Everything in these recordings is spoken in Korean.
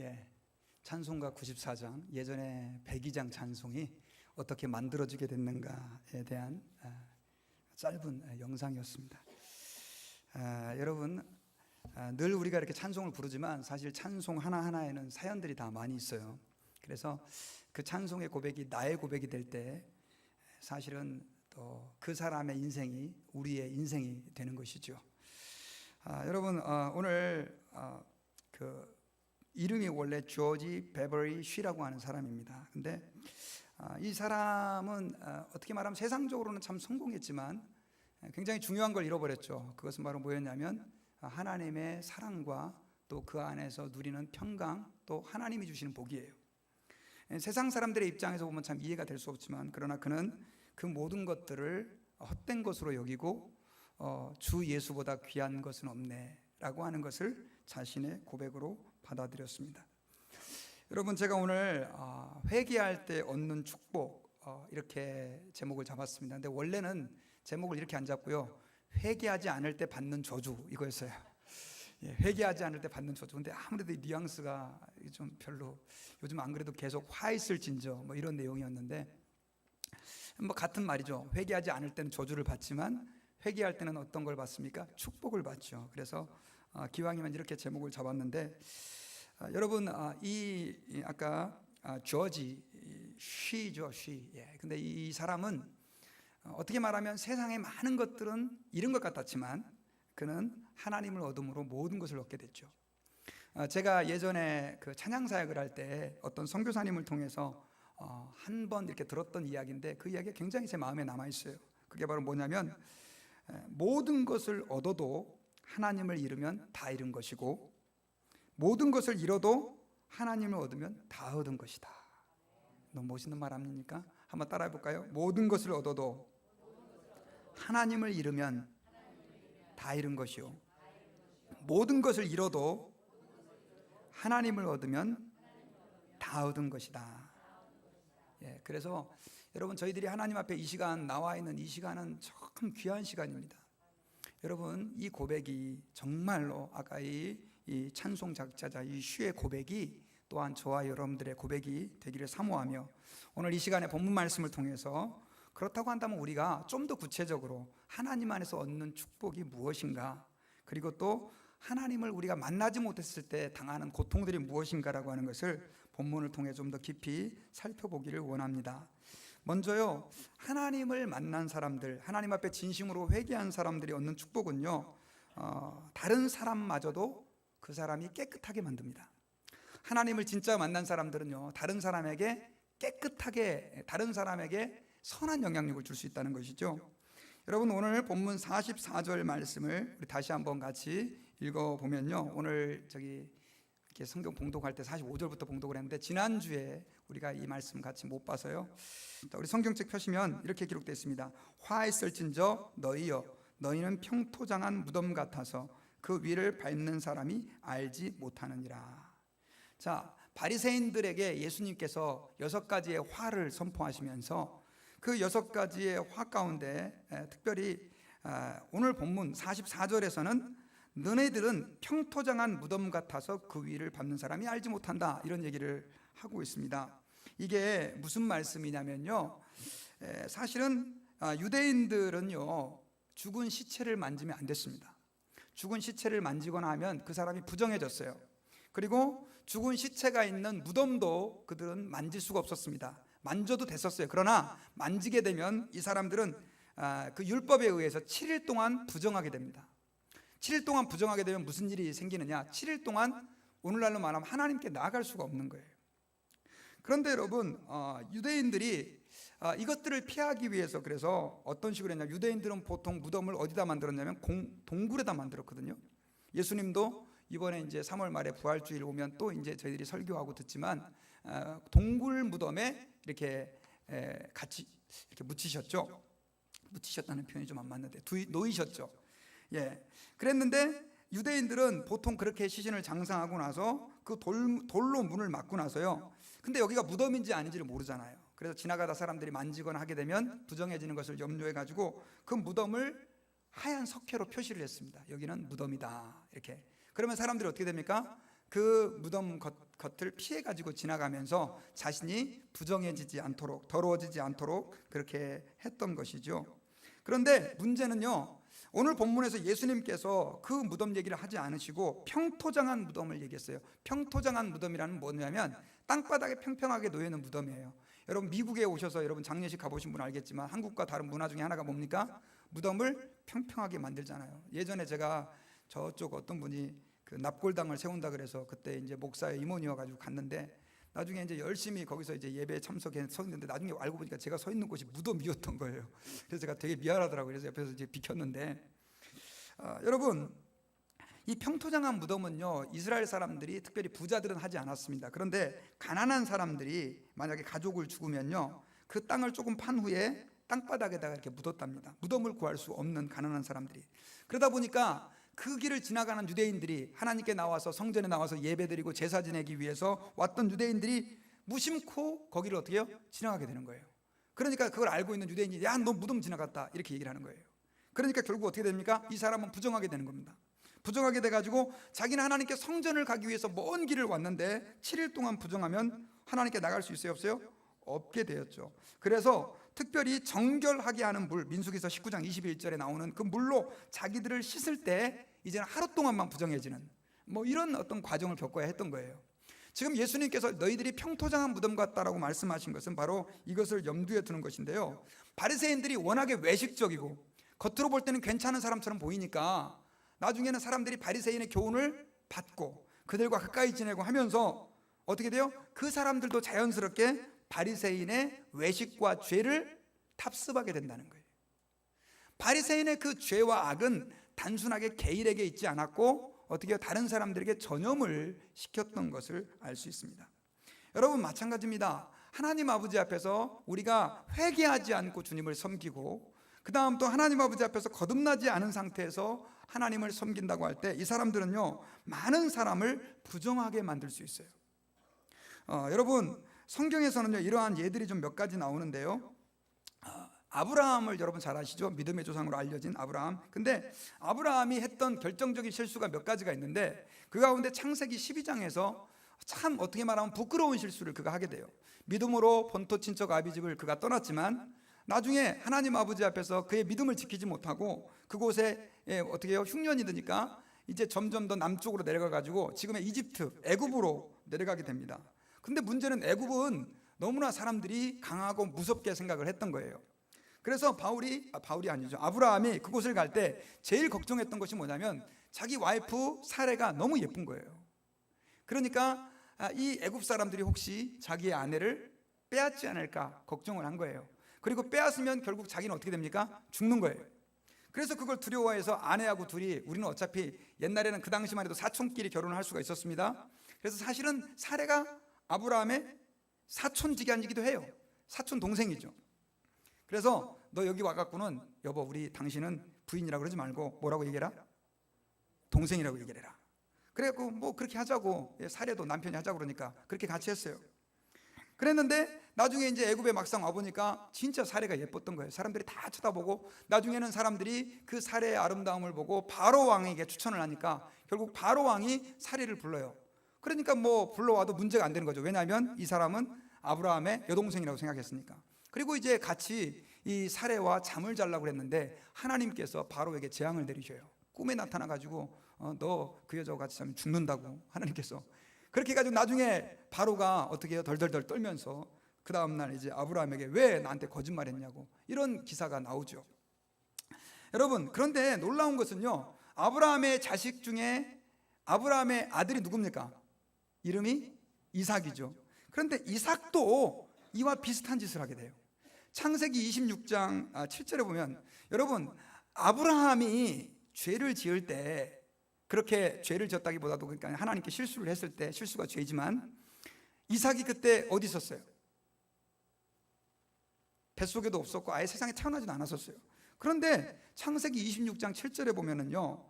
예, 찬송가 94장, 예전에 102장 찬송이 어떻게 만들어지게 됐는가에 대한 짧은 영상이었습니다. 여러분, 늘 우리가 이렇게 찬송을 부르지만 사실 찬송 하나하나에는 사연들이 다 많이 있어요. 그래서 그 찬송의 고백이 나의 고백이 될 때 사실은 또 그 사람의 인생이 우리의 인생이 되는 것이죠. 여러분, 오늘 그 이름이 원래 조지 베버리 쉬라고 하는 사람입니다. 근데 이 사람은 어떻게 말하면 세상적으로는 참 성공했지만 굉장히 중요한 걸 잃어버렸죠. 그것은 바로 뭐였냐면 하나님의 사랑과 또 그 안에서 누리는 평강, 또 하나님이 주시는 복이에요. 세상 사람들의 입장에서 보면 참 이해가 될 수 없지만, 그러나 그는 그 모든 것들을 헛된 것으로 여기고 주 예수보다 귀한 것은 없네 라고 하는 것을 자신의 고백으로 받아들였습니다. 여러분, 제가 오늘 회개할 때 얻는 축복, 이렇게 제목을 잡았습니다. 근데 원래는 제목을 이렇게 안 잡고요, 회개하지 않을 때 받는 저주, 이거였어요. 예, 회개하지 않을 때 받는 저주. 근데 아무래도 이 뉘앙스가 좀 별로, 요즘 안 그래도 계속 화 있을진저 뭐 이런 내용이었는데, 뭐 같은 말이죠. 회개하지 않을 때는 저주를 받지만 회개할 때는 어떤 걸 받습니까? 축복을 받죠. 그래서 기왕이면 이렇게 제목을 잡았는데, 여러분, 아까 조지 쉬죠, 쉬. 예, 근데 이 사람은 어떻게 말하면 세상의 많은 것들은 잃은 것 같았지만 그는 하나님을 얻음으로 모든 것을 얻게 됐죠. 제가 예전에 그 찬양 사역을 할 때 어떤 선교사님을 통해서 한 번 이렇게 들었던 이야기인데, 그 이야기가 굉장히 제 마음에 남아 있어요. 그게 바로 뭐냐면, 모든 것을 얻어도 하나님을 잃으면 다 잃은 것이고, 모든 것을 잃어도 하나님을 얻으면 다 얻은 것이다. 너무 멋있는 말 아닙니까? 한번 따라해 볼까요? 모든 것을 얻어도 하나님을 잃으면 다 잃은 것이요, 모든 것을 잃어도 하나님을 얻으면 다 얻은 것이다. 예, 그래서 여러분, 저희들이 하나님 앞에 이 시간 나와 있는 이 시간은 참 귀한 시간입니다. 여러분, 이 고백이 정말로 아까 이 찬송 작자자 이 쉬의 고백이 또한 저와 여러분들의 고백이 되기를 사모하며, 오늘 이 시간에 본문 말씀을 통해서 그렇다고 한다면 우리가 좀 더 구체적으로 하나님 안에서 얻는 축복이 무엇인가, 그리고 또 하나님을 우리가 만나지 못했을 때 당하는 고통들이 무엇인가라고 하는 것을 본문을 통해 좀 더 깊이 살펴보기를 원합니다. 먼저요, 하나님을 만난 사람들, 하나님 앞에 진심으로 회개한 사람들이 얻는 축복은요, 다른 사람마저도 그 사람이 깨끗하게 만듭니다. 하나님을 진짜 만난 사람들은요, 다른 사람에게 깨끗하게, 다른 사람에게 선한 영향력을 줄 수 있다는 것이죠. 여러분, 오늘 본문 44절 말씀을 우리 다시 한번 같이 읽어보면요, 오늘 이렇게 성경 봉독할 때 45절부터 봉독을 했는데, 지난주에 우리가 이 말씀 같이 못 봐서요. 우리 성경책 펴시면 이렇게 기록되어 있습니다. 화했을진저 너희여, 너희는 평토장한 무덤 같아서 그 위를 밟는 사람이 알지 못하느니라. 자, 바리새인들에게 예수님께서 6가지의 화를 선포하시면서 그 6가지의 화 가운데 특별히 오늘 본문 44절에서는 너네들은 평토장한 무덤 같아서 그 위를 밟는 사람이 알지 못한다, 이런 얘기를 하고 있습니다. 이게 무슨 말씀이냐면요, 사실은 유대인들은요, 죽은 시체를 만지면 안 됐습니다. 죽은 시체를 만지거나 하면 그 사람이 부정해졌어요. 그리고 죽은 시체가 있는 무덤도 그들은 만질 수가 없었습니다. 만져도 됐었어요. 그러나 만지게 되면 이 사람들은 그 율법에 의해서 7일 동안 부정하게 됩니다. 7일 동안 부정하게 되면 무슨 일이 생기느냐, 7일 동안 오늘날로 말하면 하나님께 나아갈 수가 없는 거예요. 그런데 여러분, 유대인들이 이것들을 피하기 위해서 그래서 어떤 식으로 했냐, 유대인들은 보통 무덤을 어디다 만들었냐면 동굴에다 만들었거든요. 예수님도 이번에 이제 3월 말에 부활주일 오면 또 이제 저희들이 설교하고 듣지만 동굴 무덤에 이렇게 같이 이렇게 묻히셨죠. 묻히셨다는 표현이 좀 안 맞는데 놓이셨죠. 예, 그랬는데 유대인들은 보통 그렇게 시신을 장사하고 나서 그 돌로 문을 막고 나서요, 근데 여기가 무덤인지 아닌지를 모르잖아요. 그래서 지나가다 사람들이 만지거나 하게 되면 부정해지는 것을 염려해 가지고 그 무덤을 하얀 석회로 표시를 했습니다. 여기는 무덤이다, 이렇게. 그러면 사람들이 어떻게 됩니까? 그 무덤 겉을 피해 가지고 지나가면서 자신이 부정해지지 않도록, 더러워지지 않도록 그렇게 했던 것이죠. 그런데 문제는요, 오늘 본문에서 예수님께서 그 무덤 얘기를 하지 않으시고 평토장한 무덤을 얘기했어요. 평토장한 무덤이라는 뭐냐면 땅바닥에 평평하게 놓여있는 무덤이에요. 여러분 미국에 오셔서 여러분 장례식 가보신 분 알겠지만 한국과 다른 문화 중에 하나가 뭡니까? 무덤을 평평하게 만들잖아요. 예전에 제가 저쪽 어떤 분이 그 납골당을 세운다 그래서 그때 이제 목사의 임원이어가지고 갔는데 나중에 이제 열심히 거기서 이제 예배에 참석해 서 있는데 나중에 알고 보니까 제가 서 있는 곳이 무덤이었던 거예요. 그래서 제가 되게 미안하더라고요. 그래서 옆에서 이제 비켰는데 여러분 이 평토장한 무덤은요 이스라엘 사람들이 특별히 부자들은 하지 않았습니다. 그런데 가난한 사람들이 만약에 가족을 죽으면요 그 땅을 조금 판 후에 땅바닥에다가 이렇게 묻었답니다. 무덤을 구할 수 없는 가난한 사람들이. 그러다 보니까 그 길을 지나가는 유대인들이 하나님께 나와서 성전에 나와서 예배드리고 제사 지내기 위해서 왔던 유대인들이 무심코 거기를 어떻게 해요? 지나가게 되는 거예요. 그러니까 그걸 알고 있는 유대인이 야 너 무덤 지나갔다 이렇게 얘기를 하는 거예요. 그러니까 결국 어떻게 됩니까? 이 사람은 부정하게 되는 겁니다. 부정하게 돼가지고 자기는 하나님께 성전을 가기 위해서 먼 길을 왔는데 7일 동안 부정하면 하나님께 나갈 수 있어요? 없어요? 없게 되었죠. 그래서 특별히 정결하게 하는 물, 민수기서 19장 21절에 나오는 그 물로 자기들을 씻을 때 이제는 하루 동안만 부정해지는 뭐 이런 어떤 과정을 겪어야 했던 거예요. 지금 예수님께서 너희들이 평토장한 무덤 같다라고 말씀하신 것은 바로 이것을 염두에 두는 것인데요, 바리새인들이 워낙에 외식적이고 겉으로 볼 때는 괜찮은 사람처럼 보이니까 나중에는 사람들이 바리새인의 교훈을 받고 그들과 가까이 지내고 하면서 어떻게 돼요? 그 사람들도 자연스럽게 바리새인의 외식과 죄를 탑습하게 된다는 거예요. 바리새인의 그 죄와 악은 단순하게 개인에게 있지 않았고 어떻게 다른 사람들에게 전염을 시켰던 것을 알 수 있습니다. 여러분 마찬가지입니다. 하나님 아버지 앞에서 우리가 회개하지 않고 주님을 섬기고 그 다음 또 하나님 아버지 앞에서 거듭나지 않은 상태에서 하나님을 섬긴다고 할 때 이 사람들은요 많은 사람을 부정하게 만들 수 있어요. 여러분 성경에서는요 이러한 예들이 좀 몇 가지 나오는데요, 아브라함을 여러분 잘 아시죠? 믿음의 조상으로 알려진 아브라함. 근데 아브라함이 했던 결정적인 실수가 몇 가지가 있는데 그 가운데 창세기 12장에서 참 어떻게 말하면 부끄러운 실수를 그가 하게 돼요. 믿음으로 본토 친척 아비집을 그가 떠났지만 나중에 하나님 아버지 앞에서 그의 믿음을 지키지 못하고 그곳에 어떻게 해요? 흉년이 드니까 이제 점점 더 남쪽으로 내려가 가지고 지금의 이집트, 애굽으로 내려가게 됩니다. 근데 문제는 애굽은 너무나 사람들이 강하고 무섭게 생각을 했던 거예요. 그래서 아브라함이 그곳을 갈 때 제일 걱정했던 것이 뭐냐면 자기 와이프 사레가 너무 예쁜 거예요. 그러니까 이 애굽 사람들이 혹시 자기의 아내를 빼앗지 않을까 걱정을 한 거예요. 그리고 빼앗으면 결국 자기는 어떻게 됩니까? 죽는 거예요. 그래서 그걸 두려워해서 아내하고 둘이, 우리는 어차피 옛날에는 그 당시만 해도 사촌끼리 결혼을 할 수가 있었습니다. 그래서 사실은 사레가 아브라함의 사촌지간이기도 해요. 사촌 동생이죠. 그래서 너 여기 와갖고는 여보 우리 당신은 부인이라고 그러지 말고 뭐라고 얘기해라? 동생이라고 얘기해라. 그래갖고 뭐 그렇게 하자고, 사례도 남편이 하자고 그러니까 그렇게 같이 했어요. 그랬는데 나중에 이제 애굽에 막상 와보니까 진짜 사례가 예뻤던 거예요. 사람들이 다 쳐다보고 나중에는 사람들이 그 사례의 아름다움을 보고 바로 왕에게 추천을 하니까 결국 바로 왕이 사례를 불러요. 그러니까 뭐 불러와도 문제가 안 되는 거죠. 왜냐하면 이 사람은 아브라함의 여동생이라고 생각했으니까. 그리고 이제 같이 이 사례와 잠을 자려고 그랬는데 하나님께서 바로에게 재앙을 내리셔요. 꿈에 나타나 가지고 너 그 여자와 같이 자면 죽는다고 하나님께서. 그렇게 해가지고 나중에 바로가 어떻게 해요? 덜덜덜 떨면서 그 다음날 이제 아브라함에게 왜 나한테 거짓말했냐고 이런 기사가 나오죠. 여러분 그런데 놀라운 것은요, 아브라함의 자식 중에 아브라함의 아들이 누굽니까? 이름이 이삭이죠. 그런데 이삭도 이와 비슷한 짓을 하게 돼요. 창세기 26장 7절에 보면 여러분 아브라함이 죄를 지을 때 그렇게 죄를 지었다기보다도 그러니까 하나님께 실수를 했을 때, 실수가 죄지만 이삭이 그때 어디 있었어요? 뱃속에도 없었고 아예 세상에 태어나지도 않았었어요. 그런데 창세기 26장 7절에 보면은요,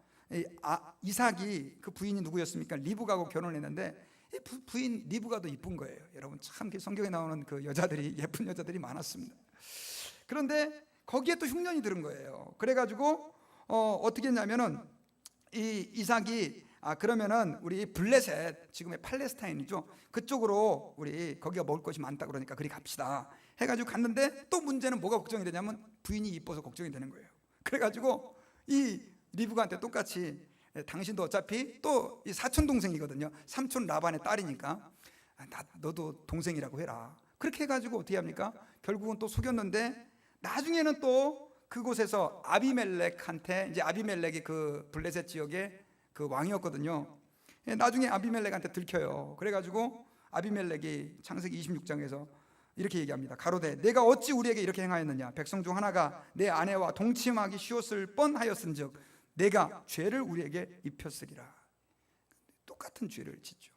이삭이 그 부인이 누구였습니까? 리브가하고 결혼했는데 이 부인 리브가도 이쁜 거예요. 여러분 참 성경에 나오는 그 여자들이 예쁜 여자들이 많았습니다. 그런데 거기에 또 흉년이 들은 거예요. 그래가지고 어떻게 했냐면은 이 이삭이 그러면은 우리 블레셋, 지금의 팔레스타인이죠, 그쪽으로 우리 거기가 먹을 것이 많다 그러니까 그리 갑시다 해가지고 갔는데, 또 문제는 뭐가 걱정이 되냐면 부인이 이뻐서 걱정이 되는 거예요. 그래가지고 이 리브가한테 똑같이, 당신도 어차피 또 이 사촌 동생이거든요, 삼촌 라반의 딸이니까 너도 동생이라고 해라. 그렇게 해가지고 어떻게 합니까? 결국은 또 속였는데, 나중에는 또 그곳에서 아비멜렉한테, 이제 아비멜렉이 그 블레셋 지역의 그 왕이었거든요. 나중에 아비멜렉한테 들켜요. 그래가지고 아비멜렉이 창세기 26장에서 이렇게 얘기합니다. 가로되 내가 어찌 우리에게 이렇게 행하였느냐, 백성 중 하나가 내 아내와 동침하기 쉬웠을 뻔하였은즉 내가 죄를 우리에게 입혔으리라. 똑같은 죄를 짓죠.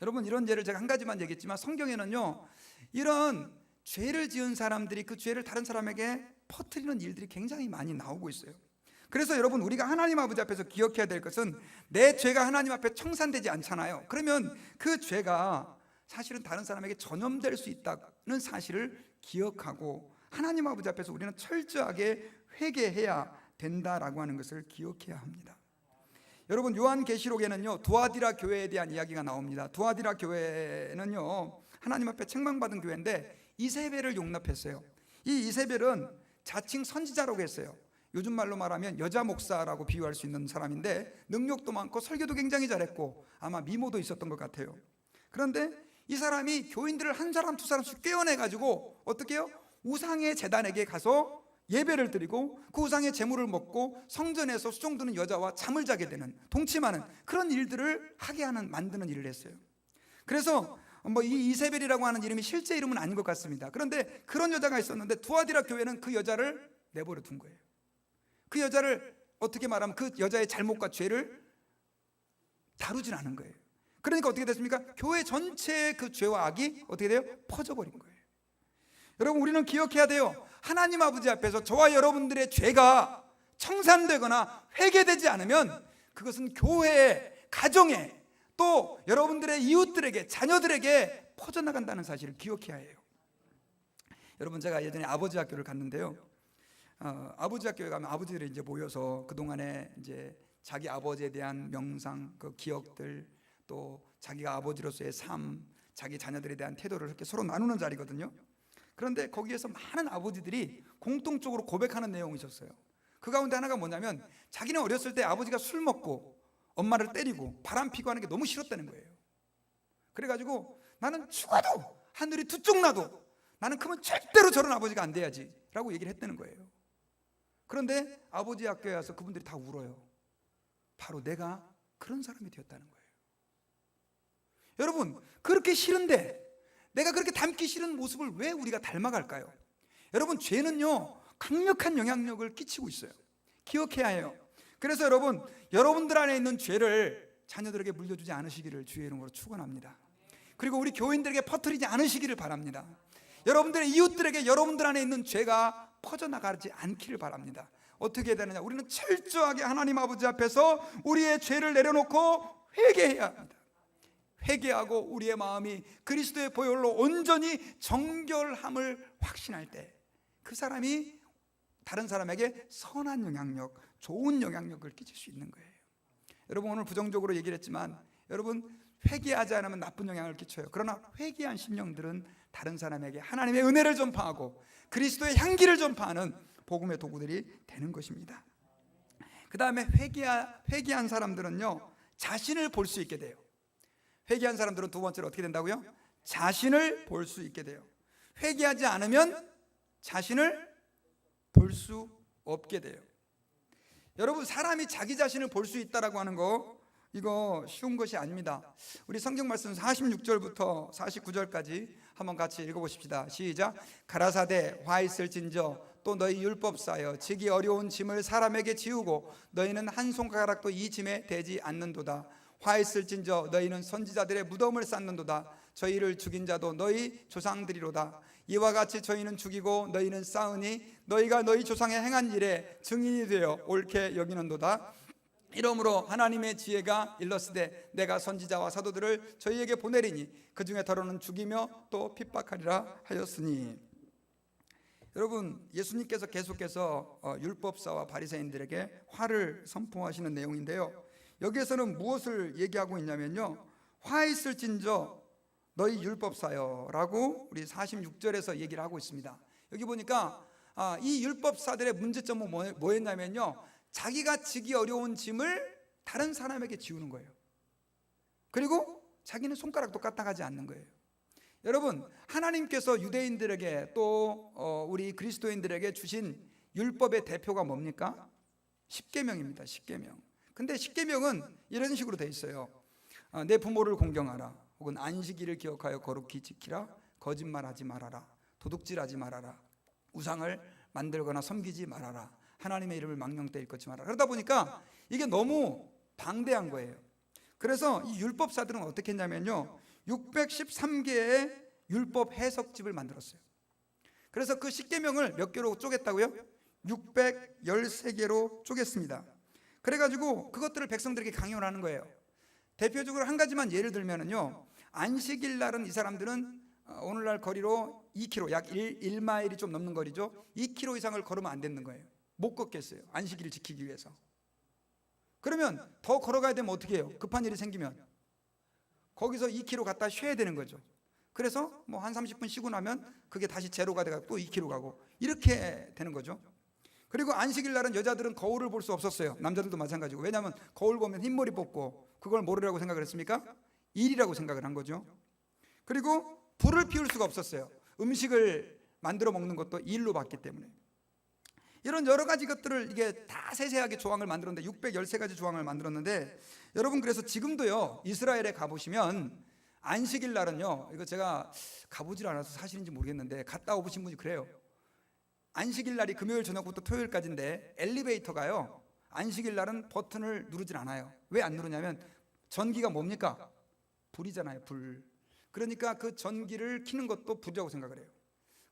여러분, 이런 죄를 제가 한 가지만 얘기했지만 성경에는요, 이런 죄를 지은 사람들이 그 죄를 다른 사람에게 퍼뜨리는 일들이 굉장히 많이 나오고 있어요. 그래서 여러분, 우리가 하나님 아버지 앞에서 기억해야 될 것은, 내 죄가 하나님 앞에 청산되지 않잖아요. 그러면 그 죄가 사실은 다른 사람에게 전염될 수 있다는 사실을 기억하고 하나님 아버지 앞에서 우리는 철저하게 회개해야 된다라고 하는 것을 기억해야 합니다. 여러분, 요한계시록에는요, 두아디라 교회에 대한 이야기가 나옵니다. 두아디라 교회는요, 하나님 앞에 책망받은 교회인데 이세벨을 용납했어요. 이 이세벨은 자칭 선지자라고 했어요. 요즘 말로 말하면 여자 목사라고 비유할 수 있는 사람인데, 능력도 많고 설교도 굉장히 잘했고 아마 미모도 있었던 것 같아요. 그런데 이 사람이 교인들을 한 사람 두 사람씩 꿰어내가지고 어떻게 해요? 우상의 제단에게 가서 예배를 드리고 그 우상의 제물을 먹고 성전에서 수종드는 여자와 잠을 자게 되는, 동침하는 그런 일들을 하게 하는, 만드는 일을 했어요. 그래서 이 이세벨이라고 하는 이름이 실제 이름은 아닌 것 같습니다. 그런데 그런 여자가 있었는데 두아디라 교회는 그 여자를 내버려 둔 거예요. 그 여자를 어떻게 말하면 그 여자의 잘못과 죄를 다루질 않은 거예요. 그러니까 어떻게 됐습니까? 교회 전체의 그 죄와 악이 어떻게 돼요? 퍼져버린 거예요. 여러분, 우리는 기억해야 돼요. 하나님 아버지 앞에서 저와 여러분들의 죄가 청산되거나 회개되지 않으면 그것은 교회에, 가정에, 또 여러분들의 이웃들에게, 자녀들에게 퍼져나간다는 사실을 기억해야 해요. 여러분, 제가 예전에 아버지 학교를 갔는데요, 아버지 학교에 가면 아버지들이 이제 모여서 그동안에 이제 자기 아버지에 대한 명상, 그 기억들, 또 자기가 아버지로서의 삶, 자기 자녀들에 대한 태도를 이렇게 서로 나누는 자리거든요. 그런데 거기에서 많은 아버지들이 공통적으로 고백하는 내용이 있었어요. 그 가운데 하나가 뭐냐면, 자기는 어렸을 때 아버지가 술 먹고 엄마를 때리고 바람 피고 하는 게 너무 싫었다는 거예요. 그래가지고 나는 죽어도, 하늘이 두 쪽 나도 나는 크면 절대로 저런 아버지가 안 돼야지 라고 얘기를 했다는 거예요. 그런데 아버지 학교에 와서 그분들이 다 울어요. 바로 내가 그런 사람이 되었다는 거예요. 여러분, 그렇게 싫은데, 내가 그렇게 닮기 싫은 모습을 왜 우리가 닮아갈까요? 여러분, 죄는요 강력한 영향력을 끼치고 있어요. 기억해야 해요. 그래서 여러분, 여러분들 안에 있는 죄를 자녀들에게 물려주지 않으시기를 주의 이름으로 축원합니다. 그리고 우리 교인들에게 퍼뜨리지 않으시기를 바랍니다. 여러분들의 이웃들에게 여러분들 안에 있는 죄가 퍼져나가지 않기를 바랍니다. 어떻게 해야 되느냐? 우리는 철저하게 하나님 아버지 앞에서 우리의 죄를 내려놓고 회개해야 합니다. 회개하고 우리의 마음이 그리스도의 보혈로 온전히 정결함을 확신할 때 그 사람이 다른 사람에게 선한 영향력, 좋은 영향력을 끼칠 수 있는 거예요. 여러분, 오늘 부정적으로 얘기를 했지만 여러분, 회개하지 않으면 나쁜 영향을 끼쳐요. 그러나 회개한 심령들은 다른 사람에게 하나님의 은혜를 전파하고 그리스도의 향기를 전파하는 복음의 도구들이 되는 것입니다. 그 다음에 회개한 사람들은요 자신을 볼 수 있게 돼요. 회개한 사람들은 두 번째로 어떻게 된다고요? 자신을 볼 수 있게 돼요. 회개하지 않으면 자신을 볼 수 없게 돼요. 여러분, 사람이 자기 자신을 볼 수 있다라고 하는 거, 이거 쉬운 것이 아닙니다. 우리 성경 말씀 46절부터 49절까지 한번 같이 읽어보십시다. 시작. 가라사대 화 있을진저 또 너희 율법사여 지기 어려운 짐을 사람에게 지우고 너희는 한 손가락도 이 짐에 대지 않는도다. 화 있을진저 너희는 선지자들의 무덤을 쌓는도다. 저희를 죽인 자도 너희 조상들이로다. 이와 같이 저희는 죽이고 너희는 쌓으니 너희가 너희 조상의 행한 일에 증인이 되어 옳게 여기는도다. 이러므로 하나님의 지혜가 일렀으되 내가 선지자와 사도들을 저희에게 보내리니 그 중에 더러는 죽이며 또 핍박하리라 하였으니. 여러분, 예수님께서 계속해서 율법사와 바리새인들에게 화를 선포하시는 내용인데요, 여기에서는 무엇을 얘기하고 있냐면요, 화 있을진저 너희 율법사여 라고 우리 46절에서 얘기를 하고 있습니다. 여기 보니까 이 율법사들의 문제점은 뭐였냐면요, 자기가 지기 어려운 짐을 다른 사람에게 지우는 거예요. 그리고 자기는 손가락도 까딱하지 않는 거예요. 여러분, 하나님께서 유대인들에게 또 우리 그리스도인들에게 주신 율법의 대표가 뭡니까? 십계명입니다. 십계명. 근데 십계명은 이런 식으로 돼 있어요. 내 부모를 공경하라, 혹은 안식일을 기억하여 거룩히 지키라, 거짓말하지 말아라, 도둑질하지 말아라, 우상을 만들거나 섬기지 말아라, 하나님의 이름을 망령되이 일컫지 말아라. 그러다 보니까 이게 너무 방대한 거예요. 그래서 이 율법사들은 어떻게 했냐면요, 613개의 율법 해석집을 만들었어요. 그래서 그 십계명을 몇 개로 쪼갰다고요? 613개로 쪼갰습니다. 그래가지고 그것들을 백성들에게 강요를 하는 거예요. 대표적으로 한 가지만 예를 들면은요, 안식일 날은 이 사람들은 오늘날 거리로 2km, 약 1마일이 좀 넘는 거리죠. 2km 이상을 걸으면 안 되는 거예요. 못 걷겠어요, 안식일을 지키기 위해서. 그러면 더 걸어가야 되면 어떻게 해요? 급한 일이 생기면 거기서 2km 갔다 쉬어야 되는 거죠. 그래서 뭐 한 30분 쉬고 나면 그게 다시 제로가 돼가 또 2km 가고 이렇게 되는 거죠. 그리고 안식일 날은 여자들은 거울을 볼 수 없었어요. 남자들도 마찬가지고. 왜냐하면 거울 보면 흰머리 뽑고, 그걸 뭐라고 생각을 했습니까? 일이라고 생각을 한 거죠. 그리고 불을 피울 수가 없었어요. 음식을 만들어 먹는 것도 일로 봤기 때문에. 이런 여러 가지 것들을 이게 다 세세하게 조항을 만들었는데, 613가지 조항을 만들었는데, 여러분, 그래서 지금도요, 이스라엘에 가보시면 안식일 날은요, 이거 제가 가보질 않아서 사실인지 모르겠는데 갔다 오신 분이 그래요. 안식일 날이 금요일 저녁부터 토요일까지인데 엘리베이터가요, 안식일 날은 버튼을 누르질 않아요. 왜 안 누르냐면 전기가 뭡니까? 불이잖아요, 불. 그러니까 그 전기를 켜는 것도 불이라고 생각을 해요.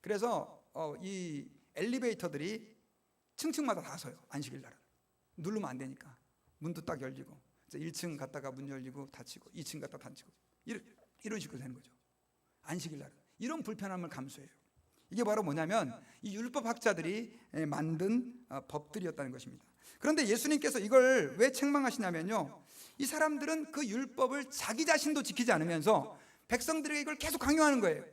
그래서 이 엘리베이터들이 층층마다 다 서요, 안식일 날은. 누르면 안 되니까. 문도 딱 열리고, 1층 갔다가 문 열리고 닫히고, 2층 갔다 닫히고, 이런 식으로 되는 거죠, 안식일 날은. 이런 불편함을 감수해요. 이게 바로 뭐냐면 이 율법학자들이 만든 법들이었다는 것입니다. 그런데 예수님께서 이걸 왜 책망하시냐면요, 이 사람들은 그 율법을 자기 자신도 지키지 않으면서 백성들에게 이걸 계속 강요하는 거예요.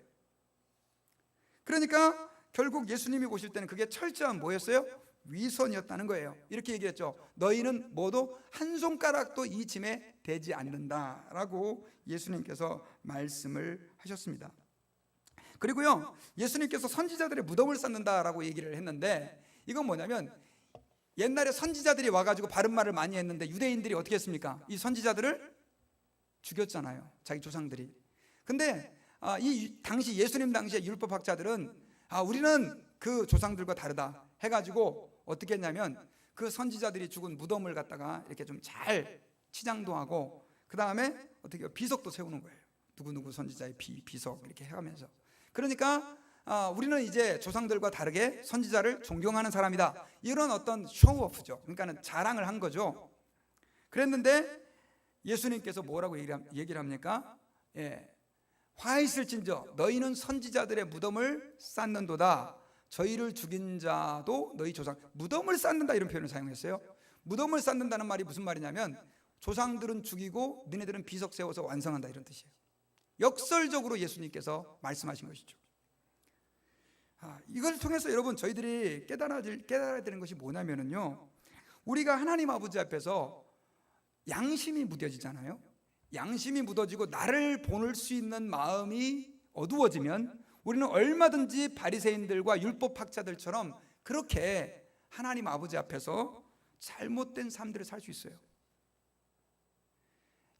그러니까 결국 예수님이 보실 때는 그게 철저한 뭐였어요? 위선이었다는 거예요. 이렇게 얘기했죠. 너희는 모두 한 손가락도 이 짐에 대지 않는다라고 예수님께서 말씀을 하셨습니다. 그리고요, 예수님께서 선지자들의 무덤을 쌓는다라고 얘기를 했는데, 이건 뭐냐면 옛날에 선지자들이 와가지고 바른 말을 많이 했는데 유대인들이 어떻게 했습니까? 이 선지자들을 죽였잖아요, 자기 조상들이. 근데 이 당시 예수님 당시의 율법학자들은 우리는 그 조상들과 다르다 해가지고 어떻게 했냐면 그 선지자들이 죽은 무덤을 갖다가 이렇게 좀 잘 치장도 하고, 그 다음에 어떻게 비석도 세우는 거예요. 누구누구 선지자의 비석 이렇게 해가면서. 그러니까 우리는 이제 조상들과 다르게 선지자를 존경하는 사람이다, 이런 어떤 쇼오프죠. 그러니까는 자랑을 한 거죠. 그랬는데 예수님께서 뭐라고 얘기를 합니까? 화 있을진저 너희는 선지자들의 무덤을 쌓는도다. 저희를 죽인 자도 너희 조상. 무덤을 쌓는다, 이런 표현을 사용했어요. 무덤을 쌓는다는 말이 무슨 말이냐면 조상들은 죽이고 너희들은 비석 세워서 완성한다, 이런 뜻이에요. 역설적으로 예수님께서 말씀하신 것이죠. 이걸 통해서 여러분, 저희들이 깨달아야 되는 것이 뭐냐면요, 우리가 하나님 아버지 앞에서 양심이 무뎌지잖아요. 양심이 묻어지고 나를 보낼 수 있는 마음이 어두워지면 우리는 얼마든지 바리새인들과 율법학자들처럼 그렇게 하나님 아버지 앞에서 잘못된 삶들을 살 수 있어요.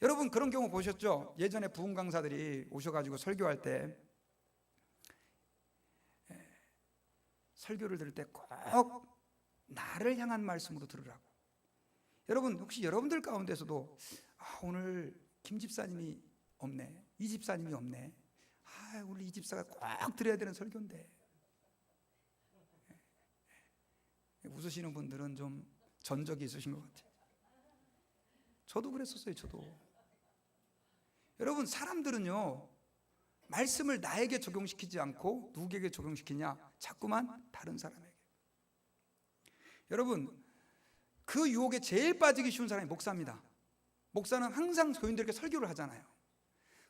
여러분, 그런 경우 보셨죠? 예전에 부흥 강사들이 오셔가지고 설교할 때, 설교를 들을 때 꼭 나를 향한 말씀으로 들으라고. 여러분, 혹시 여러분들 가운데서도 오늘 김 집사님이 없네, 이 집사님이 없네, 오늘 이 집사가 꼭 들어야 되는 설교인데, 웃으시는 분들은 좀 전적이 있으신 것 같아요. 저도 그랬었어요. 저도. 여러분, 사람들은요, 말씀을 나에게 적용시키지 않고 누구에게 적용시키냐? 자꾸만 다른 사람에게. 여러분, 그 유혹에 제일 빠지기 쉬운 사람이 목사입니다. 목사는 항상 교인들에게 설교를 하잖아요.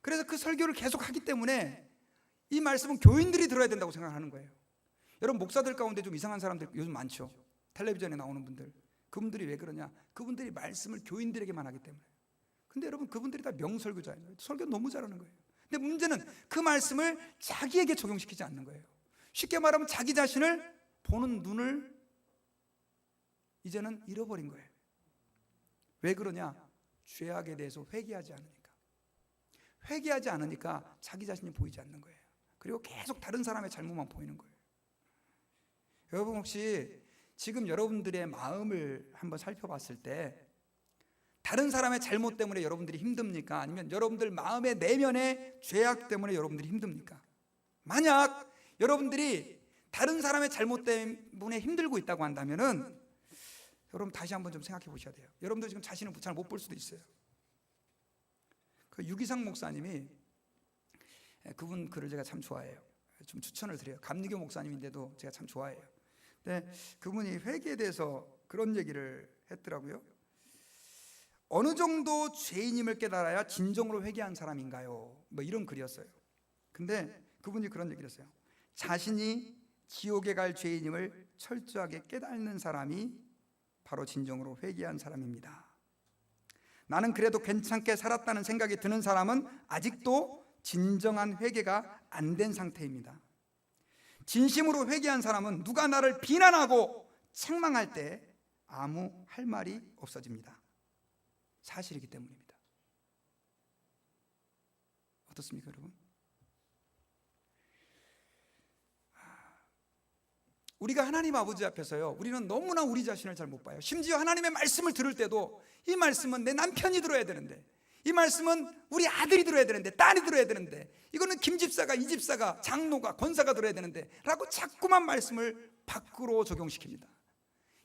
그래서 그 설교를 계속 하기 때문에 이 말씀은 교인들이 들어야 된다고 생각하는 거예요. 여러분, 목사들 가운데 좀 이상한 사람들 요즘 많죠. 텔레비전에 나오는 분들. 그분들이 왜 그러냐? 그분들이 말씀을 교인들에게만 하기 때문에. 근데 여러분, 그분들이 다 명설교자예요. 설교 너무 잘하는 거예요. 근데 문제는 그 말씀을 자기에게 적용시키지 않는 거예요. 쉽게 말하면 자기 자신을 보는 눈을 이제는 잃어버린 거예요. 왜 그러냐? 죄악에 대해서 회개하지 않으니까. 회개하지 않으니까 자기 자신이 보이지 않는 거예요. 그리고 계속 다른 사람의 잘못만 보이는 거예요. 여러분, 혹시 지금 여러분들의 마음을 한번 살펴봤을 때 다른 사람의 잘못 때문에 여러분들이 힘듭니까? 아니면 여러분들 마음의 내면의 죄악 때문에 여러분들이 힘듭니까? 만약 여러분들이 다른 사람의 잘못 때문에 힘들고 있다고 한다면은 여러분 다시 한번 좀 생각해 보셔야 돼요. 여러분들 지금 자신을 잘 못 볼 수도 있어요. 그 유기상 목사님이, 그분 글을 제가 참 좋아해요. 좀 추천을 드려요. 감리교 목사님인데도 제가 참 좋아해요. 근데 그분이 회개에 대해서 그런 얘기를 했더라고요. 어느 정도 죄인임을 깨달아야 진정으로 회개한 사람인가요? 뭐 이런 글이었어요. 근데 그분이 그런 얘기를 했어요. 자신이 지옥에 갈 죄인임을 철저하게 깨닫는 사람이 바로 진정으로 회개한 사람입니다. 나는 그래도 괜찮게 살았다는 생각이 드는 사람은 아직도 진정한 회개가 안 된 상태입니다. 진심으로 회개한 사람은 누가 나를 비난하고 책망할 때 아무 할 말이 없어집니다. 사실이기 때문입니다. 어떻습니까, 여러분? 우리가 하나님 아버지 앞에서요, 우리는 너무나 우리 자신을 잘 못 봐요. 심지어 하나님의 말씀을 들을 때도 이 말씀은 내 남편이 들어야 되는데, 이 말씀은 우리 아들이 들어야 되는데, 딸이 들어야 되는데, 이거는 김집사가, 이집사가, 장로가, 권사가 들어야 되는데 라고 자꾸만 말씀을 밖으로 적용시킵니다.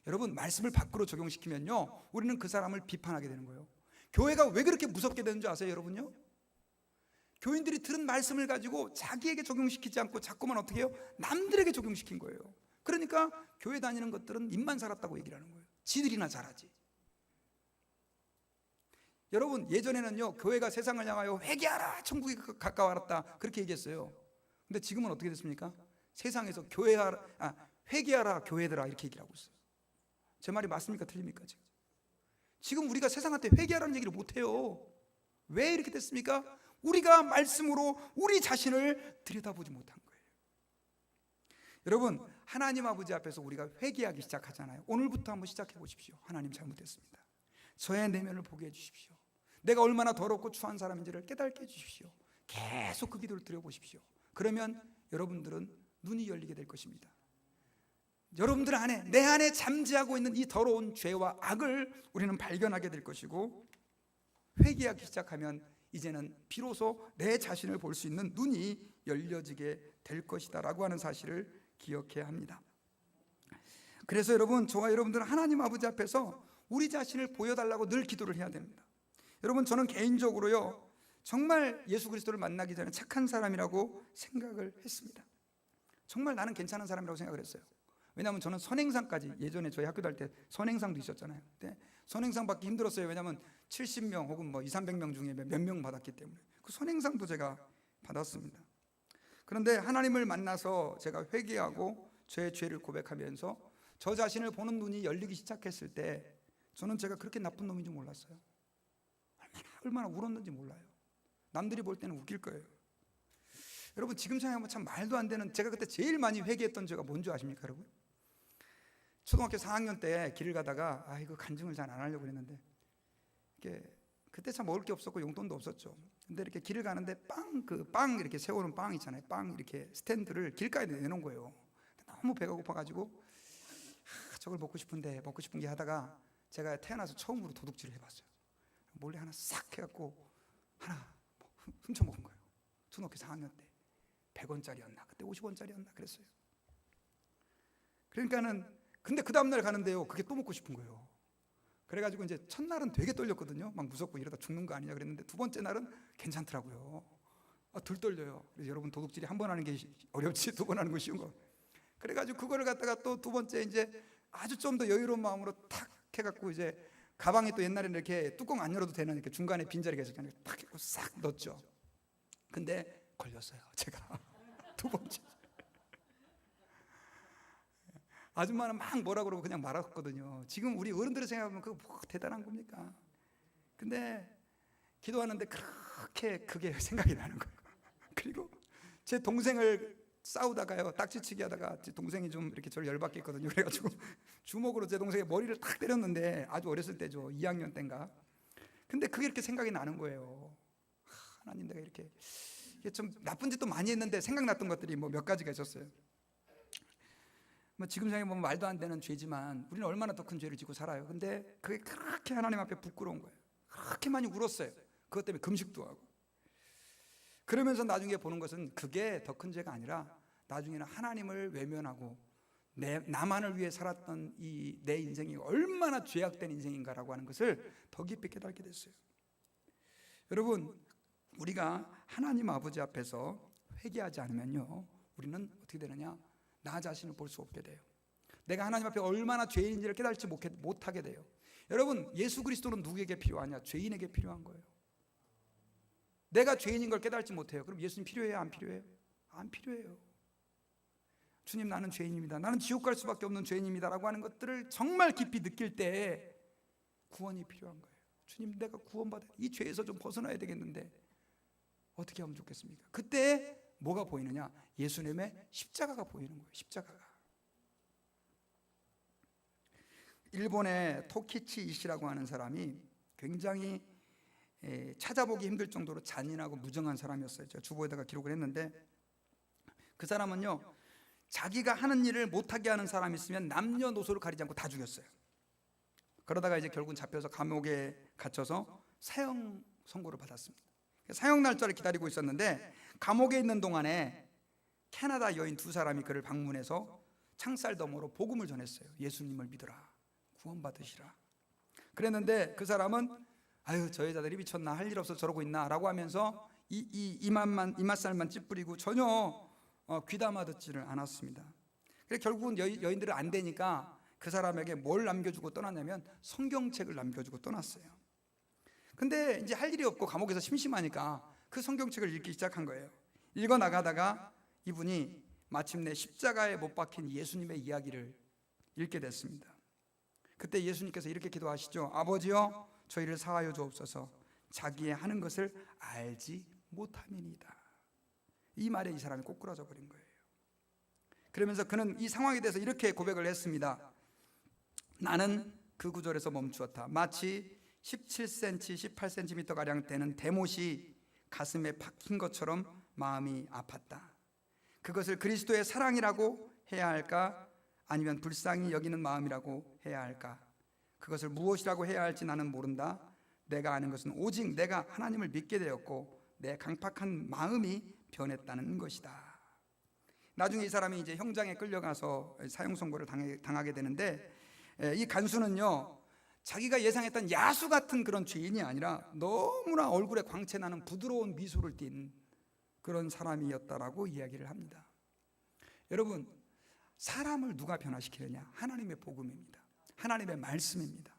여러분, 말씀을 밖으로 적용시키면요, 우리는 그 사람을 비판하게 되는 거예요. 교회가 왜 그렇게 무섭게 되는 줄 아세요, 여러분요? 교인들이 들은 말씀을 가지고 자기에게 적용시키지 않고 자꾸만 어떻게 해요? 남들에게 적용시킨 거예요. 그러니까 교회 다니는 것들은 입만 살았다고 얘기를 하는 거예요. 지들이나 잘하지. 여러분, 예전에는요, 교회가 세상을 향하여 회개하라, 천국이 가까워왔다, 그렇게 얘기했어요. 근데 지금은 어떻게 됐습니까? 세상에서 회개하라 교회들아, 이렇게 얘기를 하고 있어요. 제 말이 맞습니까, 틀립니까? 지금 우리가 세상한테 회개하라는 얘기를 못해요. 왜 이렇게 됐습니까? 우리가 말씀으로 우리 자신을 들여다보지 못한 거예요. 여러분, 하나님 아버지 앞에서 우리가 회개하기 시작하잖아요. 오늘부터 한번 시작해 보십시오. 하나님, 잘못했습니다. 저의 내면을 보게 해주십시오. 내가 얼마나 더럽고 추한 사람인지를 깨닫게 해주십시오. 계속 그 기도를 드려보십시오. 그러면 여러분들은 눈이 열리게 될 것입니다. 여러분들 안에, 내 안에 잠재하고 있는 이 더러운 죄와 악을 우리는 발견하게 될 것이고, 회개하기 시작하면 이제는 비로소 내 자신을 볼 수 있는 눈이 열려지게 될 것이다 라고 하는 사실을 기억해야 합니다. 그래서 여러분, 저와 여러분들은 하나님 아버지 앞에서 우리 자신을 보여달라고 늘 기도를 해야 됩니다. 여러분, 저는 개인적으로요, 정말 예수 그리스도를 만나기 전에 착한 사람이라고 생각을 했습니다. 정말 나는 괜찮은 사람이라고 생각을 했어요. 왜냐하면 저는 선행상까지, 예전에 저희 학교 다닐 때 선행상도 있었잖아요. 근데 선행상 받기 힘들었어요. 왜냐하면 70명 혹은 뭐 200~300명 중에 몇 명 받았기 때문에. 그 선행상도 제가 받았습니다. 그런데 하나님을 만나서 제가 회개하고 제 죄를 고백하면서 저 자신을 보는 눈이 열리기 시작했을 때 저는 제가 그렇게 나쁜 놈인지 몰랐어요. 얼마나 울었는지 몰라요. 남들이 볼 때는 웃길 거예요. 여러분, 지금 생각하면 참 말도 안 되는, 제가 그때 제일 많이 회개했던 죄가 뭔지 아십니까, 여러분? 초등학교 4학년 때 길을 가다가 이거 간증을 잘 안 하려고 그랬는데, 그때 참 먹을 게 없었고 용돈도 없었죠. 근데 이렇게 길을 가는데 빵 이렇게 세우는 빵 있잖아요. 빵 이렇게 스탠드를 길가에 내놓은 거예요. 너무 배가 고파가지고 저걸 먹고 싶은 게 하다가 제가 태어나서 처음으로 도둑질을 해봤어요. 몰래 하나 싹 해갖고 하나 훔쳐먹은 거예요. 초등학교 4학년 때 100원짜리였나 그때 50원짜리였나 그랬어요. 그러니까는 근데 그 다음날 가는데요, 그게 또 먹고 싶은 거예요. 그래가지고 이제 첫날은 되게 떨렸거든요. 막 무섭고 이러다 죽는 거 아니냐 그랬는데 두 번째 날은 괜찮더라고요. 덜 떨려요. 그래서 여러분, 도둑질이 한 번 하는 게 어렵지 두 번 하는 거 쉬운 거. 그래가지고 그거를 갖다가 또 두 번째 이제 아주 좀 더 여유로운 마음으로 탁 해갖고 이제 가방에 또 옛날에는 이렇게 뚜껑 안 열어도 되는 이렇게 중간에 빈자리가 있었잖아요. 탁 해고 싹 넣었죠. 근데 걸렸어요, 제가. 두 번째. 아줌마는 막 뭐라 그러고 그냥 말았거든요. 지금 우리 어른들을 생각하면 그거 뭐 대단한 겁니까? 근데 기도하는데 그렇게 그게 생각이 나는 거예요. 그리고 제 동생을 싸우다가요, 딱지치기 하다가 제 동생이 좀 이렇게 저를 열받게 했거든요. 그래가지고 주먹으로 제 동생의 머리를 탁 때렸는데, 아주 어렸을 때죠, 2학년 때인가. 근데 그게 이렇게 생각이 나는 거예요. 하나님, 내가 이렇게 좀 나쁜 짓도 많이 했는데 생각났던 것들이 뭐 몇 가지가 있었어요. 뭐 지금 생각해보면 말도 안 되는 죄지만 우리는 얼마나 더 큰 죄를 지고 살아요. 근데 그게 그렇게 하나님 앞에 부끄러운 거예요. 그렇게 많이 울었어요. 그것 때문에 금식도 하고. 그러면서 나중에 보는 것은 그게 더 큰 죄가 아니라 나중에는 하나님을 외면하고 나만을 위해 살았던 이 내 인생이 얼마나 죄악된 인생인가라고 하는 것을 더 깊이 깨닫게 됐어요. 여러분, 우리가 하나님 아버지 앞에서 회개하지 않으면요, 우리는 어떻게 되느냐? 나 자신을 볼 수 없게 돼요. 내가 하나님 앞에 얼마나 죄인인지를 깨달지 못하게 돼요. 여러분, 예수 그리스도는 누구에게 필요하냐? 죄인에게 필요한 거예요. 내가 죄인인 걸 깨달지 못해요. 그럼 예수님 필요해요? 안 필요해요? 안 필요해요. 주님, 나는 죄인입니다, 나는 지옥 갈 수밖에 없는 죄인입니다 라고 하는 것들을 정말 깊이 느낄 때 구원이 필요한 거예요. 주님, 내가 구원받아 이 죄에서 좀 벗어나야 되겠는데 어떻게 하면 좋겠습니까? 그때 뭐가 보이느냐? 예수님의 십자가가 보이는 거예요. 십자가가. 일본의 토키치 이시라고 하는 사람이 굉장히 찾아보기 힘들 정도로 잔인하고 무정한 사람이었어요. 제가 주보에다가 기록을 했는데, 그 사람은요, 자기가 하는 일을 못하게 하는 사람이 있으면 남녀노소를 가리지 않고 다 죽였어요. 그러다가 이제 결국은 잡혀서 감옥에 갇혀서 사형 선고를 받았습니다. 사형 날짜를 기다리고 있었는데, 감옥에 있는 동안에 캐나다 여인 두 사람이 그를 방문해서 창살 너머로 복음을 전했어요. 예수님을 믿으라, 구원받으시라. 그랬는데 그 사람은 아유, 저 여자들이 미쳤나, 할 일 없어 저러고 있나 라고 하면서 이맛살만 찌푸리고 전혀 귀담아 듣지를 않았습니다. 그래서 결국은 여인들은 안 되니까 그 사람에게 뭘 남겨주고 떠났냐면 성경책을 남겨주고 떠났어요. 근데 이제 할 일이 없고 감옥에서 심심하니까 그 성경책을 읽기 시작한 거예요. 읽어 나가다가 이분이 마침내 십자가에 못 박힌 예수님의 이야기를 읽게 됐습니다. 그때 예수님께서 이렇게 기도하시죠. 아버지여, 저희를 사하여 주옵소서. 자기의 하는 것을 알지 못함이니이다. 이 말에 이 사람이 꼬꾸라져 버린 거예요. 그러면서 그는 이 상황에 대해서 이렇게 고백을 했습니다. 나는 그 구절에서 멈추었다. 마치 17cm, 18cm 가량 되는 대못이 가슴에 박힌 것처럼 마음이 아팠다. 그것을 그리스도의 사랑이라고 해야 할까? 아니면 불쌍히 여기는 마음이라고 해야 할까? 그것을 무엇이라고 해야 할지 나는 모른다. 내가 아는 것은 오직 내가 하나님을 믿게 되었고 내 강팍한 마음이 변했다는 것이다. 나중에 이 사람이 이제 형장에 끌려가서 사형 선고를 당하게 되는데, 이 간수는요, 자기가 예상했던 야수 같은 그런 죄인이 아니라 너무나 얼굴에 광채 나는 부드러운 미소를 띤 그런 사람이었다라고 이야기를 합니다. 여러분, 사람을 누가 변화시키느냐? 하나님의 복음입니다. 하나님의 말씀입니다.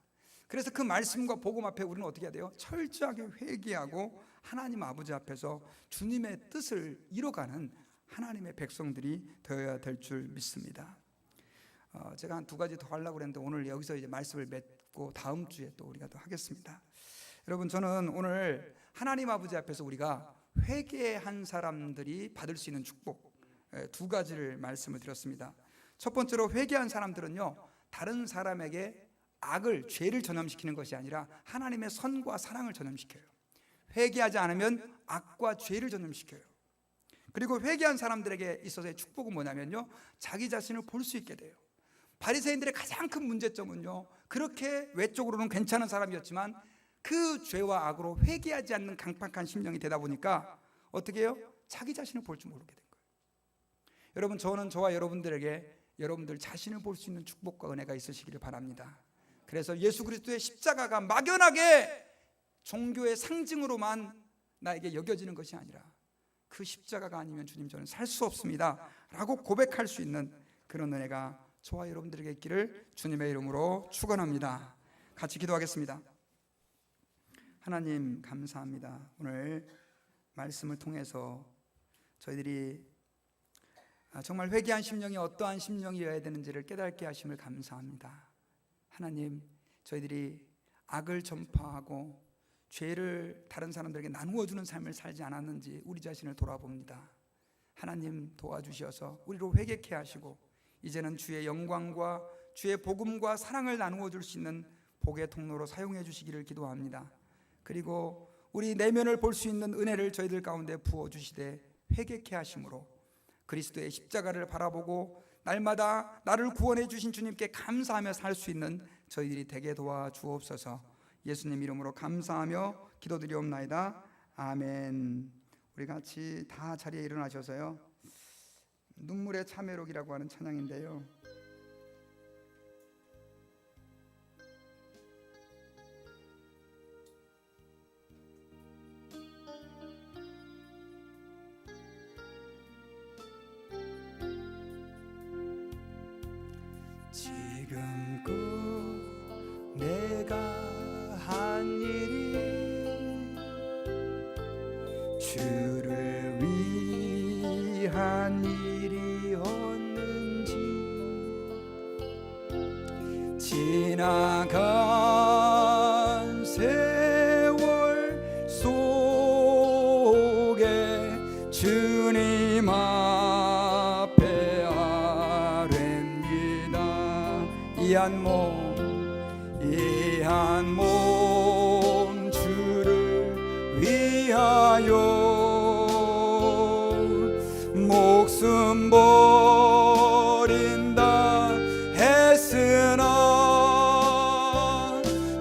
그래서 그 말씀과 복음 앞에 우리는 어떻게 해야 돼요? 철저하게 회개하고 하나님 아버지 앞에서 주님의 뜻을 이뤄가는 하나님의 백성들이 되어야 될 줄 믿습니다. 제가 한 두 가지 더 하려고 그랬는데 오늘 여기서 이제 말씀을 맺고 다음 주에 또 우리가 또 하겠습니다. 여러분, 저는 오늘 하나님 아버지 앞에서 우리가 회개한 사람들이 받을 수 있는 축복 두 가지를 말씀을 드렸습니다. 첫 번째로, 회개한 사람들은요, 다른 사람에게 악을, 죄를 전염시키는 것이 아니라 하나님의 선과 사랑을 전염시켜요. 회개하지 않으면 악과 죄를 전염시켜요. 그리고 회개한 사람들에게 있어서의 축복은 뭐냐면요, 자기 자신을 볼 수 있게 돼요. 바리새인들의 가장 큰 문제점은요, 그렇게 외적으로는 괜찮은 사람이었지만 그 죄와 악으로 회개하지 않는 강팍한 심령이 되다 보니까 어떻게 해요? 자기 자신을 볼 줄 모르게 된 거예요. 여러분, 저는 저와 여러분들에게 여러분들 자신을 볼 수 있는 축복과 은혜가 있으시기를 바랍니다. 그래서 예수 그리스도의 십자가가 막연하게 종교의 상징으로만 나에게 여겨지는 것이 아니라 그 십자가가 아니면 주님, 저는 살 수 없습니다 라고 고백할 수 있는 그런 은혜가 저와 여러분들에게 있기를 주님의 이름으로 축원합니다. 같이 기도하겠습니다. 하나님 감사합니다. 오늘 말씀을 통해서 저희들이 정말 회개한 심령이 어떠한 심령이어야 되는지를 깨닫게 하심을 감사합니다. 하나님, 저희들이 악을 전파하고 죄를 다른 사람들에게 나누어주는 삶을 살지 않았는지 우리 자신을 돌아봅니다. 하나님 도와주셔서 우리로 회개케 하시고 이제는 주의 영광과 주의 복음과 사랑을 나누어 줄 수 있는 복의 통로로 사용해 주시기를 기도합니다. 그리고 우리 내면을 볼 수 있는 은혜를 저희들 가운데 부어주시되 회개케 하심으로 그리스도의 십자가를 바라보고 날마다 나를 구원해 주신 주님께 감사하며 살 수 있는 저희들이 되게 도와주옵소서. 예수님 이름으로 감사하며 기도드리옵나이다. 아멘. 우리 같이 다 자리에 일어나셔서요, 눈물의 참회록이라고 하는 찬양인데요, 지금껏 내가 한 일이 주를 위한 일이었는지, 지나간 세월 속에 주님 앞에 아뢰니다. 이 한 몸 주를 위하여 목숨 버린다 했으나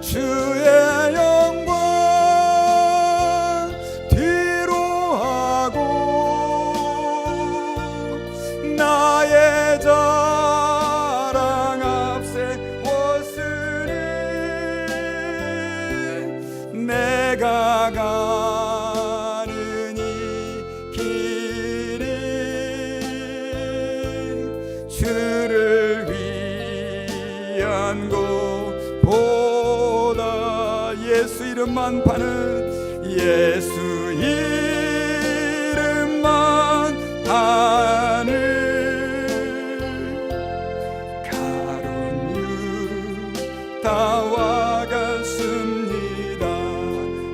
주의 영광 뒤로 하고 나의 자랑 앞세웠으니 내가 가는 이 길이 주를 위한 것보다 예수 이름만 파는 예수 이름만 파는 가론 유다와 같습니다.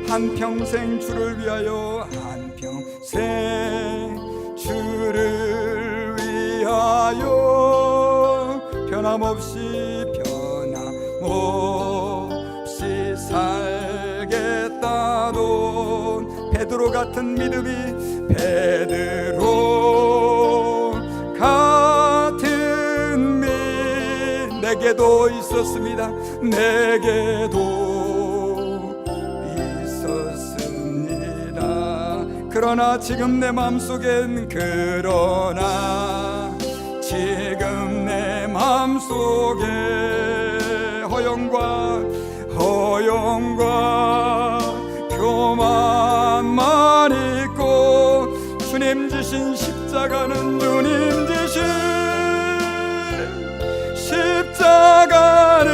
한평생 주를 위하여 한평생 주를 위하여 변함없이 살겠다던 베드로 같은 믿음이 베드로 같은 믿 내게도 있었습니다. 내게도 있었습니다. 그러나 지금 내 마음속엔 허영과 교만만 있고 주님 지신 십자가는 주님 지신 십자가는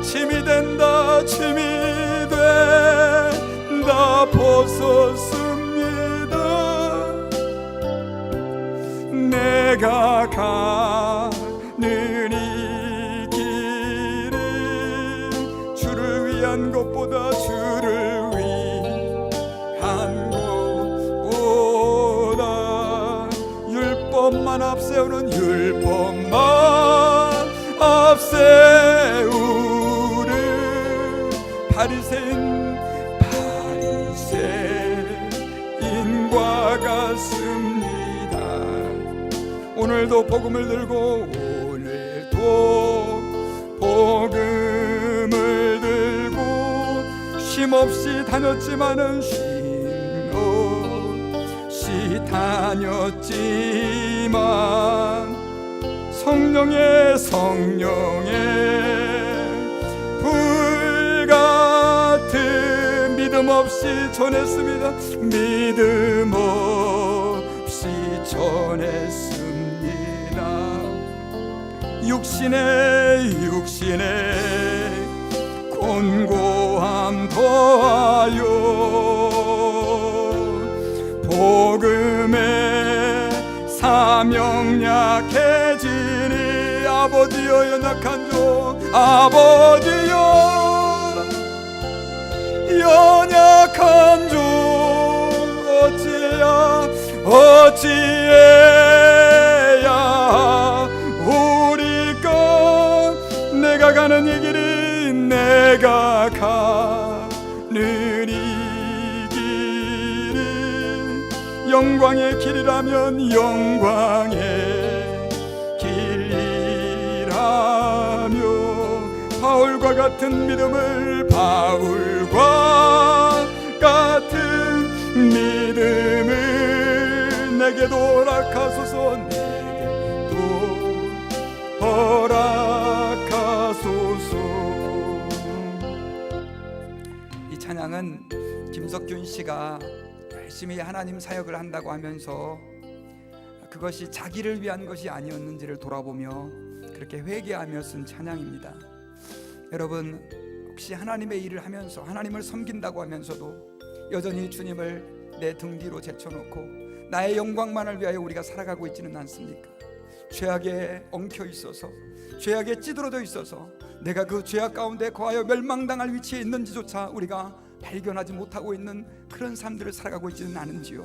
짐이 된다 벗었습니다. 내가 가는 이 길이 주를 위한 것보다 주를 위한 것보다 율법만 앞세우는 바리새인과 같습니다. 오늘도 복음을 들고 쉼없이 다녔지만은 성령의 불같은 믿음 없이 전했습니다. 육신의 온고함 더하여 복음의 사명 약해지니 아버지여 연약한 종 아버지여 연약한 종 어찌해야 우리가 내가 가는 이 길이 내가 가는 이 길이 영광의 길이라면 영광의 길이라며 바울과 같은 믿음을 바울과 같은 믿음을 내게도 허락하소서 내게도 허락하소서. 이 찬양은 김석균 씨가 열심히 하나님 사역을 한다고 하면서 그것이 자기를 위한 것이 아니었는지를 돌아보며 그렇게 회개하며 쓴 찬양입니다. 여러분, 혹시 하나님의 일을 하면서 하나님을 섬긴다고 하면서도 여전히 주님을 내 등 뒤로 제쳐놓고 나의 영광만을 위하여 우리가 살아가고 있지는 않습니까? 죄악에 엉켜 있어서, 죄악에 찌들어져 있어서 내가 그 죄악 가운데 거하여 멸망당할 위치에 있는지조차 우리가 발견하지 못하고 있는 그런 삶들을 살아가고 있지는 않은지요?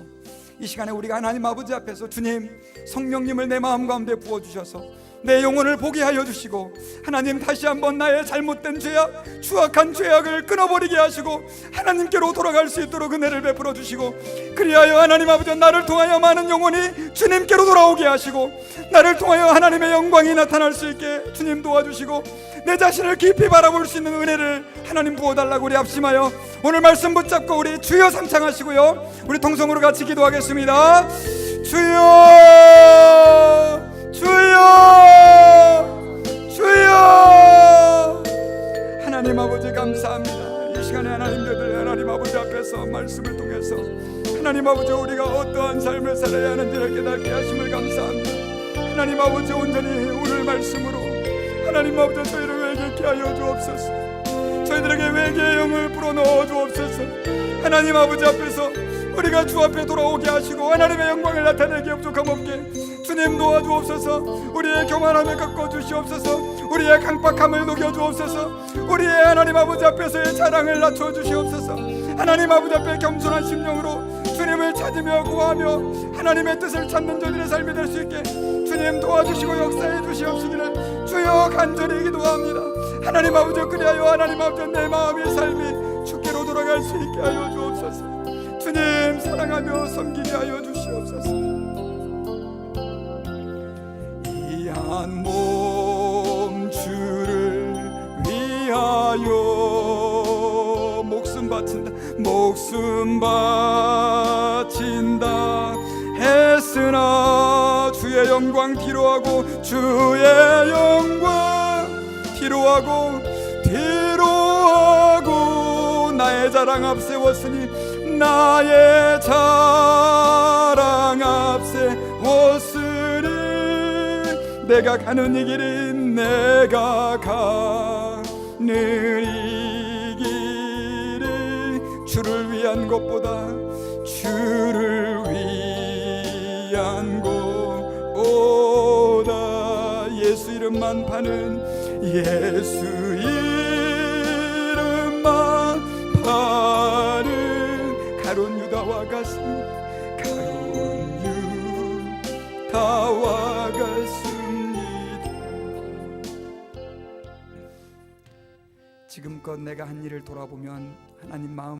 이 시간에 우리가 하나님 아버지 앞에서 주님, 성령님을 내 마음 가운데 부어주셔서 내 영혼을 보게 하여 주시고 하나님 다시 한번 나의 잘못된 죄악, 추악한 죄악을 끊어버리게 하시고 하나님께로 돌아갈 수 있도록 은혜를 베풀어 주시고, 그리하여 하나님 아버지 나를 통하여 많은 영혼이 주님께로 돌아오게 하시고 나를 통하여 하나님의 영광이 나타날 수 있게 주님 도와주시고 내 자신을 깊이 바라볼 수 있는 은혜를 하나님 부어달라고 우리 합심하여 오늘 말씀 붙잡고 우리 주여 삼창하시고요, 우리 통성으로 같이 기도하겠습니다. 주여 주여 주여. 하나님 아버지 감사합니다. 이 시간에 하나님 아버지 앞에서 말씀을 통해서 하나님 아버지 우리가 어떠한 삶을 살아야 하는지를 깨닫게 하심을 감사합니다. 하나님 아버지 온전히 오늘 말씀으로 하나님 아버지 저희를 회개케 하여 주옵소서. 저희들에게 회개의 영을 불어넣어 주옵소서. 하나님 아버지 앞에서 우리가 주 앞에 돌아오게 하시고 하나님의 영광을 나타내게 부족함 없게 주님 도와주옵소서. 우리의 교만함을 꺾어주시옵소서. 우리의 강박함을 녹여주옵소서. 우리의 하나님 아버지 앞에서의 자랑을 낮춰주시옵소서. 하나님 아버지 앞에 겸손한 심령으로 주님을 찾으며 구하며 하나님의 뜻을 찾는 저들의 삶이 될 수 있게 주님 도와주시고 역사해 주시옵시기를 주여 간절히 기도합니다. 하나님 아버지 그리하여 하나님 아버지 내 마음의 삶이 주께로 돌아갈 수 있게 하여 주옵소서. 주님 사랑하며 섬기게 하여 주시옵소서. 이 한 몸 주를 위하여 목숨 바친다 했으나 주의 영광 뒤로하고 주의 영광 뒤로하고 나의 자랑 앞세웠으니 나의 자랑 앞세웠으니 내가 가는 이 길이 내가 가는 이 길이 주를 위한 것보다 주를 위한 것보다 예수 이름만 파는 예수 이름만 파는 가룟 유다와 같습니다. 가룟 유다와 같습니다. 지금껏 내가 한 일을 돌아보면 하나님 마음